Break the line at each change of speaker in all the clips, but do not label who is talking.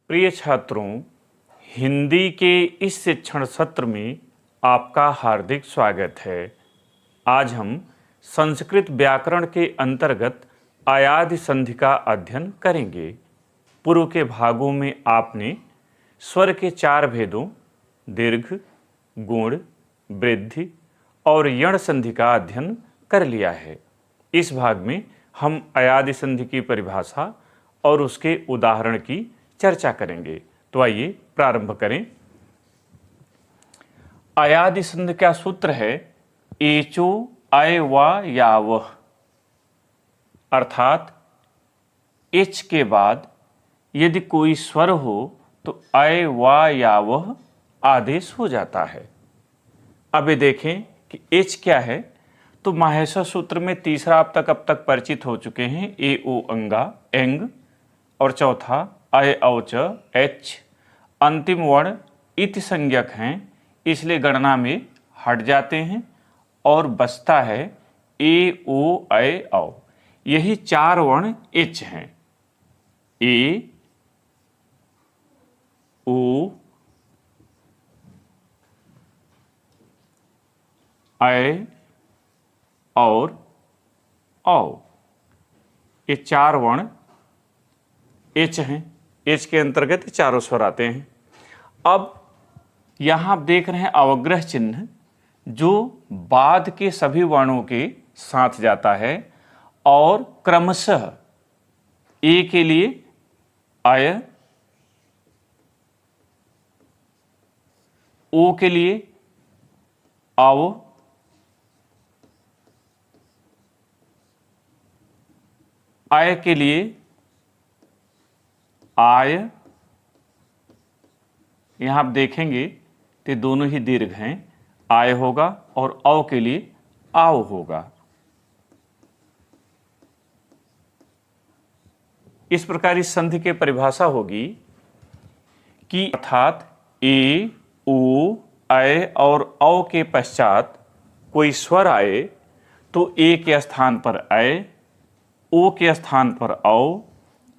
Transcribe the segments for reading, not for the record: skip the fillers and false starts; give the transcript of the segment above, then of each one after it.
प्रिय छात्रों, हिंदी के इस शिक्षण सत्र में आपका हार्दिक स्वागत है। आज हम संस्कृत व्याकरण के अंतर्गत अयादि संधि का अध्ययन करेंगे। पूर्व के भागों में आपने स्वर के 4 भेदों दीर्घ, गुण, वृद्धि और यण संधि का अध्ययन कर लिया है। इस भाग में हम अयादि संधि की परिभाषा और उसके उदाहरण की चर्चा करेंगे। तो आइए प्रारंभ करें। अयादि संधि का सूत्र है एचो अय व यावह, अर्थात एच के बाद यदि कोई स्वर हो तो अय व यावह आदेश हो जाता है। अब ये देखें कि एच क्या है। तो माहेश्वर सूत्र में तीसरा आप तक अब तक परिचित हो चुके हैं, ए ओ अंगा एंग, और चौथा अय औच एच। अंतिम वर्ण इति संज्ञक हैं, इसलिए गणना में हट जाते हैं और बचता है ए ओ अय औ। यही 4 वर्ण एच हैं, ए ओ अय और औ। ये 4 वर्ण एच हैं। एच के अंतर्गत चारों स्वर आते हैं। अब यहाँ आप देख रहे हैं अवग्रह चिन्ह जो बाद के सभी वर्णों के साथ जाता है और क्रमशः ए के लिए अय, ओ के लिए औ, आय के लिए आय, यहां आप देखेंगे तो दोनों ही दीर्घ हैं, आय होगा, और औ के लिए आओ होगा। इस प्रकार इस संधि की परिभाषा होगी कि अर्थात ए, ओ, अय और औ के पश्चात कोई स्वर आए तो ए के स्थान पर अय, ओ के स्थान पर औ,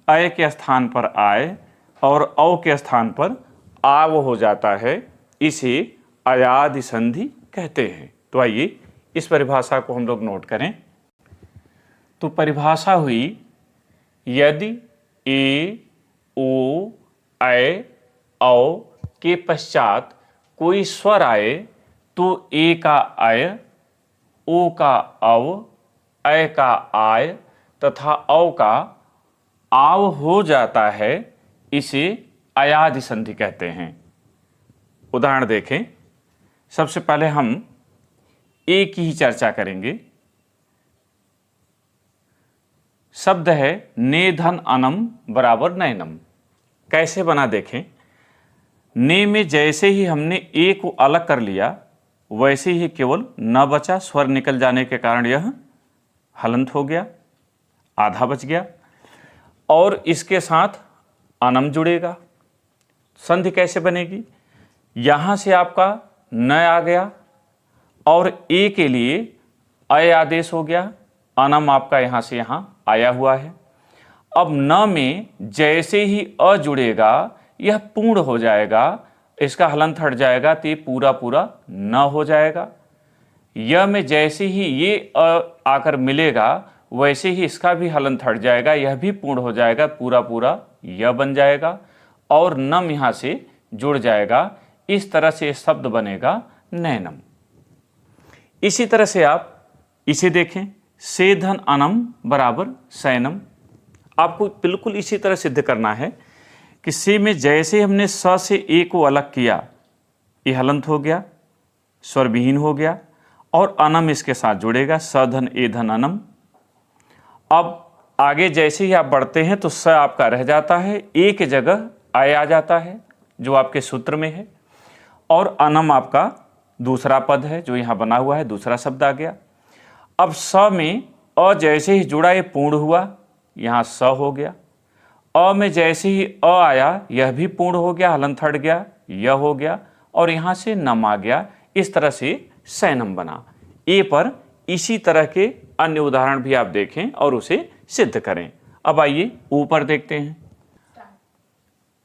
अय के स्थान पर आय और औ के स्थान पर आव हो जाता है। इसे अयादि संधि कहते हैं। तो आइए इस परिभाषा को हम लोग नोट करें। तो परिभाषा हुई, यदि ए, ओ, अय, औ के पश्चात कोई स्वर आए तो ए का अय, ओ का औ, अय का आय तथा औ का आव हो जाता है, इसे अयादि संधि कहते हैं। उदाहरण देखें। सबसे पहले हम ए की ही चर्चा करेंगे। शब्द है ने धन अनम बराबर नैनम। कैसे बना देखें। ने में जैसे ही हमने ए को अलग कर लिया वैसे ही केवल न बचा, स्वर निकल जाने के कारण यह हलंत हो गया, आधा बच गया, और इसके साथ अनम जुड़ेगा। संधि कैसे बनेगी। यहां से आपका न आ गया और ए के लिए अय आदेश हो गया, अनम आपका यहां से यहां आया हुआ है। अब न में जैसे ही अ जुड़ेगा यह पूर्ण हो जाएगा, इसका हलंत हट जाएगा तो ये पूरा पूरा न हो जाएगा। य में जैसे ही ये अ आकर मिलेगा वैसे ही इसका भी हलंत हट जाएगा, यह भी पूर्ण हो जाएगा, पूरा पूरा य बन जाएगा और नम यहां से जुड़ जाएगा। इस तरह से शब्द बनेगा नैनम। इसी तरह से आप इसे देखें, सेधन अनम बराबर सैनम। आपको बिल्कुल इसी तरह सिद्ध करना है कि से में जैसे हमने स से ए को अलग किया, ये हलंत हो गया, स्वर विहीन हो गया, और अनम इसके साथ जुड़ेगा, सधन ए धन अनम। अब आगे जैसे ही आप बढ़ते हैं तो स आपका रह जाता है, ए के जगह आय आ जाता है जो आपके सूत्र में है, और अनम आपका दूसरा पद है जो यहाँ बना हुआ है, दूसरा शब्द आ गया। अब स में अ जैसे ही जुड़ा ये पूर्ण हुआ, यहाँ स हो गया। अ में जैसे ही अ आया यह भी पूर्ण हो गया, हलंत हट गया, यह हो गया, और यहाँ से नम आ गया। इस तरह से सैनम बना। ए पर इसी तरह के अन्य उदाहरण भी आप देखें और उसे सिद्ध करें। अब आइए ऊपर देखते हैं।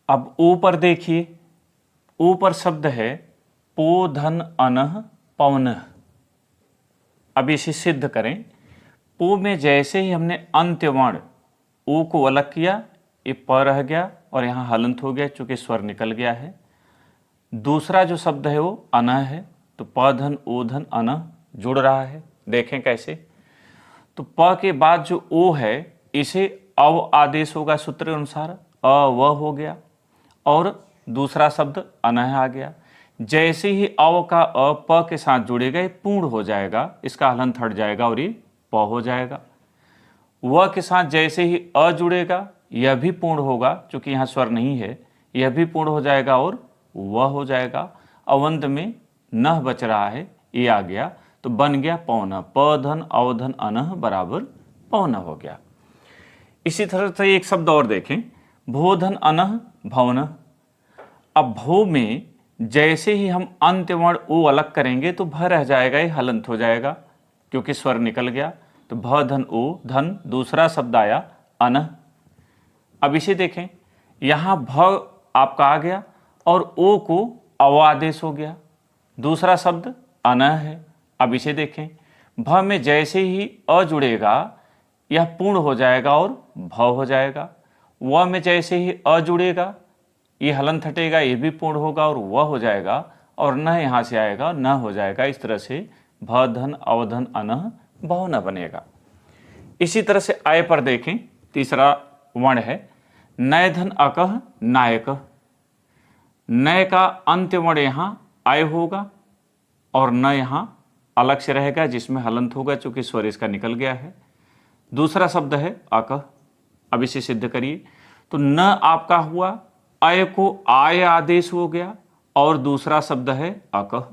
अब ऊपर देखिए, ऊपर शब्द है पो धन अनह पवनः। अब इसे सिद्ध करें। पो में जैसे ही हमने अंत्यवर्ण ऊ को अलग किया, ये प रह गया और यहाँ हलंत हो गया चूंकि स्वर निकल गया है। दूसरा जो शब्द है वो अनह है, तो प धन ओ धन अनह जुड़ रहा है। देखें कैसे, तो प के बाद जो ओ है इसे अव आदेश होगा सूत्र के अनुसार, अ व हो गया और दूसरा शब्द अनह आ गया। जैसे ही अव का अ प के साथ जुड़ेगा ये पूर्ण हो जाएगा, इसका हलंत हट जाएगा और ये प हो जाएगा। व के साथ जैसे ही अ जुड़ेगा यह भी पूर्ण होगा, चूंकि यहाँ स्वर नहीं है, यह भी पूर्ण हो जाएगा और वह हो जाएगा। अवंत में नह बच रहा है, ये आ गया तो बन गया पौना। प धन अवधन अनह बराबर पौना हो गया। इसी तरह से एक शब्द और देखें, भोधन अनह भवन। अब भो में जैसे ही हम अंत्यवर्ण ओ अलग करेंगे तो भ रह जाएगा, ये हलंत हो जाएगा क्योंकि स्वर निकल गया। तो भ धन ओ धन, दूसरा शब्द आया अनह। अब इसे देखें, यहाँ भ आपका आ गया और ओ को अव आदेश हो गया, दूसरा शब्द अनह है। अब इसे देखें, भ में जैसे ही अ जुड़ेगा यह पूर्ण हो जाएगा और भ हो जाएगा। व में जैसे ही अ जुड़ेगा ये हलंत हटेगा, ये भी पूर्ण होगा और वह हो जाएगा, और न यहाँ से आएगा न हो जाएगा। इस तरह से भ धन अवधन अनह बहुना बनेगा। इसी तरह से आय पर देखें, तीसरा वर्ण है नय धन अकह नायक। नय का अंत्य वर्ण यहाँ आय होगा और न यहाँ अलग से रहेगा जिसमें हलंत होगा चूंकि स्वर इसका निकल गया है। दूसरा शब्द है अकह। अब इसे सिद्ध करिए, तो न आपका हुआ, अय को आय आदेश हो गया और दूसरा शब्द है अकह।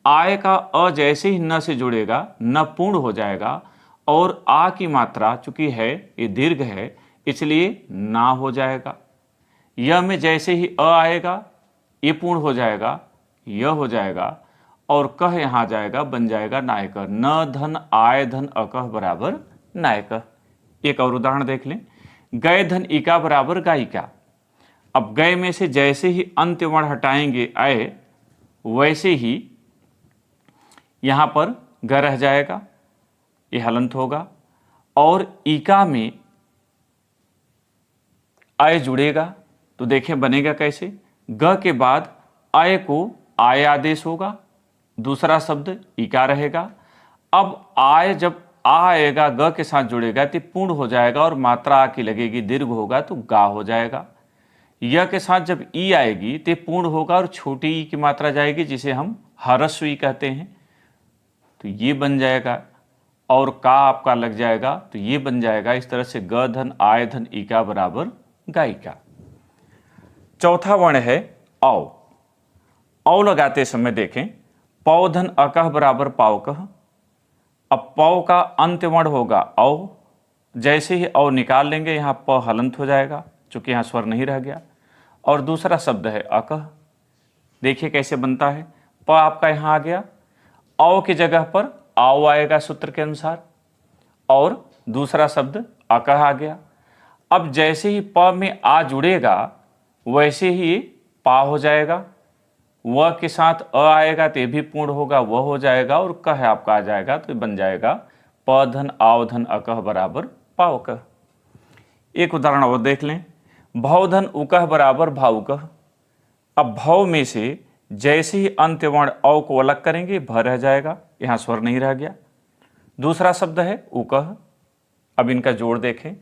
आय का अ जैसे ही न से जुड़ेगा न पूर्ण हो जाएगा और आ की मात्रा चूंकि है ये दीर्घ है इसलिए ना हो जाएगा। य में जैसे ही अ आएगा ये पूर्ण हो जाएगा, यह हो जाएगा और कह यहाँ जाएगा, बन जाएगा नायक। न धन आय धन अकह बराबर नायक। एक और उदाहरण देख लें, गय धन इका बराबर गायिका। अब गय में से जैसे ही अंत्य वर्ण हटाएंगे आय, वैसे ही यहाँ पर ग रह जाएगा, ये हलंत होगा और इका में आय जुड़ेगा तो देखें बनेगा कैसे। ग के बाद आय को आय आदेश होगा, दूसरा शब्द इका रहेगा। अब आय जब आ आएगा ग के साथ जुड़ेगा तो पूर्ण हो जाएगा और मात्रा आ की लगेगी, दीर्घ होगा तो गा हो जाएगा। य के साथ जब ई आएगी तो पूर्ण होगा और छोटी ई की मात्रा जाएगी जिसे हम हरस्व ई कहते हैं, तो ये बन जाएगा और का आपका लग जाएगा तो ये बन जाएगा। इस तरह से ग धन आय धन इका बराबर गायिका। चौथा वर्ण है औ। औ लगाते समय देखें, पौ धन अकह बराबर पावकह। अब पौ का अंत्य वर्ण होगा औ, जैसे ही औ निकाल लेंगे यहाँ प हलंत हो जाएगा चूंकि यहाँ स्वर नहीं रह गया और दूसरा शब्द है अकह। देखिए कैसे बनता है, प आपका यहाँ आ गया, औ की जगह पर आओ आएगा सूत्र के अनुसार और दूसरा शब्द अकह आ गया। अब जैसे ही प में आ जुड़ेगा वैसे ही पा हो जाएगा, व के साथ अ आएगा तो ये भी पूर्ण होगा, वह हो जाएगा और कह आपका आ जाएगा तो बन जाएगा प धन आव धन अकह बराबर पावकह। एक उदाहरण और देख लें, भव धन उकह बराबर भावुकह। अब भव में से जैसे ही अंत्य वर्ण औ को अलग करेंगे भ रह जाएगा, यहाँ स्वर नहीं रह गया। दूसरा शब्द है उकह। अब इनका जोड़ देखें,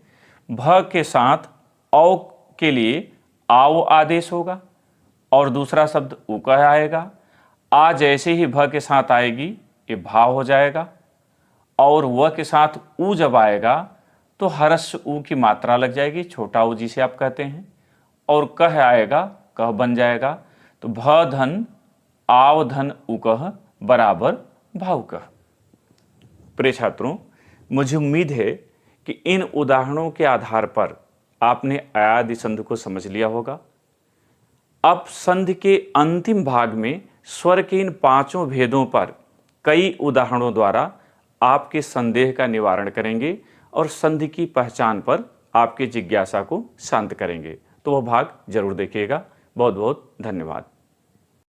भ के साथ औ के लिए आव आदेश होगा और दूसरा शब्द उकह आएगा। आ जैसे ही भ के साथ आएगी ये भाव हो जाएगा और व के साथ ऊ जब आएगा तो हरस्व ऊ की मात्रा लग जाएगी, छोटा ऊ जिसे आप कहते हैं, और कह आएगा, कह बन जाएगा। तो भ धन आव धन उकह बराबर भावुकह। प्रिय छात्रों, मुझे उम्मीद है कि इन उदाहरणों के आधार पर आपने अयादि संधि को समझ लिया होगा। अब संधि के अंतिम भाग में स्वर के इन पांचों भेदों पर कई उदाहरणों द्वारा आपके संदेह का निवारण करेंगे और संधि की पहचान पर आपकी जिज्ञासा को शांत करेंगे। तो वह भाग जरूर देखिएगा। बहुत बहुत धन्यवाद।